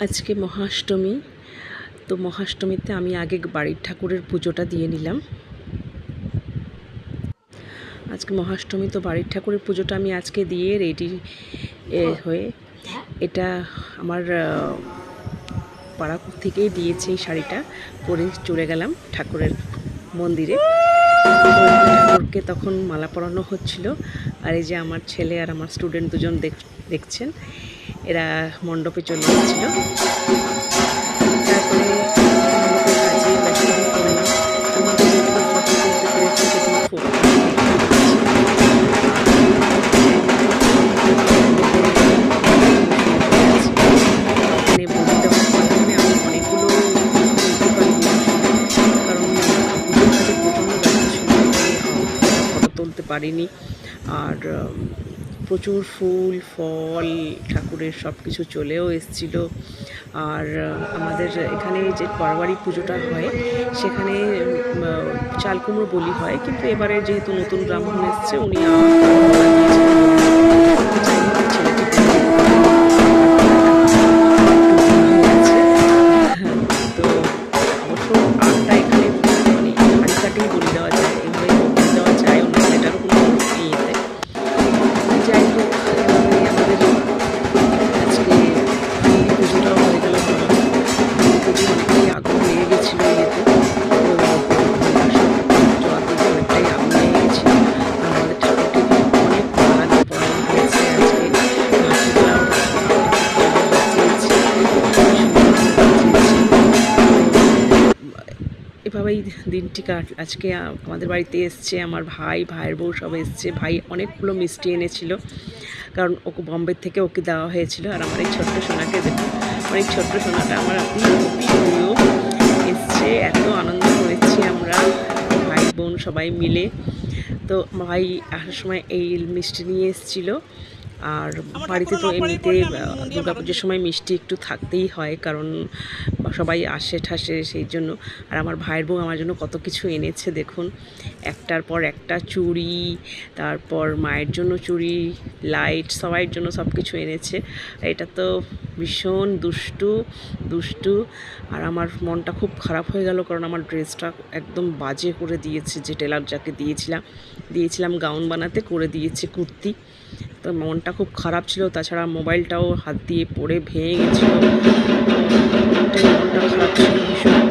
আজকে মহাষ্টমী। তো মহাষ্টমীতে আমি আগে বাড়ির ঠাকুরের পুজোটা দিয়ে নিলাম। আজকে মহাষ্টমী, তো বাড়ির ঠাকুরের পুজোটা আমি আজকে দিয়ে রেডি হয়ে, এটা আমার পাড়া থেকেই দিয়েছে এই শাড়িটা, পরে চলে গেলাম ঠাকুরের মন্দিরে। ঠাকুরকে তখন মালা পরানো হচ্ছিল। আর এই যে আমার ছেলে আর আমার স্টুডেন্ট দুজন দেখছেন, এরা মণ্ডপে চলে যাচ্ছিল। তারপরে কাজে ব্যস্ত হয়ে পড়লাম। আমাদের যেটুকু ফটো তুলতে পেরেছি সেটুকু ফটো মানে বলতে পারলাম না, আমি অনেকগুলো তুলতে পারিনি কারণ পুজোর কাজে প্রচণ্ড ব্যস্ত ছিল, ফটো তুলতে পারিনি। আর প্রচুর ফুল ফল ঠাকুরের সব কিছু চলেও এসেছিলো। আর আমাদের এখানে যে বারবারই পুজোটা হয় সেখানে চাল কুমড়ো বলি হয়, কিন্তু এবারে যেহেতু নতুন ব্রাহ্মণ এসছে উনি তো অবশ্য আটটা এখানে মানে হাড়ি কাটেই বলি দেওয়া যায়, এভাবে বলি দেওয়া যায়, অন্য সেটারও কোনো ইয়েতে। যাই হোক, আমাদের আজকে পুজোটাও হয়ে গেল। পুজো অনেকটাই আগুন লেগে গেছিলো ইয়েতে, অনেকটাই আগুন লেগে গেছিলো। আর আমাদের ঠাকুরকে অনেক মালা পরানো হয়েছে আজকে। এভাবেই দিনটি আজকে আমাদের বাড়িতে এসছে আমার ভাইয়ের বউ সব এসছে। ভাই অনেকগুলো মিষ্টি এনেছিল, কারণ ওকে বম্বে থেকে ওকে দেওয়া হয়েছিল। আর আমার এই ছোট্ট সোনাকে দেখুন, আমার এই ছোট্ট সোনাটা আমার প্রিয় এসছে। এত আনন্দ করেছি আমরা ভাই বোন সবাই মিলে। তো ভাই আসার সময় এই মিষ্টি নিয়ে এসেছিলো। আর বাড়িতে তো এমনিতে দুর্গাপুজোর সময় মিষ্টি একটু থাকতেই হয়, কারণ সবাই আসে ঠাসে, সেই জন্য। আর আমার ভাইয়ের বউ আমার জন্য কত কিছু এনেছে দেখুন, একটার পর একটা চুড়ি, তারপর মায়ের জন্য চুড়ি, লাইট, সবাইয়ের জন্য সব কিছু এনেছে। এটা তো ভীষণ দুষ্টু। আর আমার মনটা খুব খারাপ হয়ে গেল, কারণ আমার ড্রেসটা একদম বাজে করে দিয়েছে। যে টেলার যাকে দিয়েছিলাম গাউন বানাতে, করে দিয়েছে কুর্তি। তো মনটা খুব খারাপ ছিল, তাছাড়া মোবাইলটাও হাত দিয়ে পড়ে ভেঙে গেছিলো। মনটা খারাপ ছিল ভীষণ।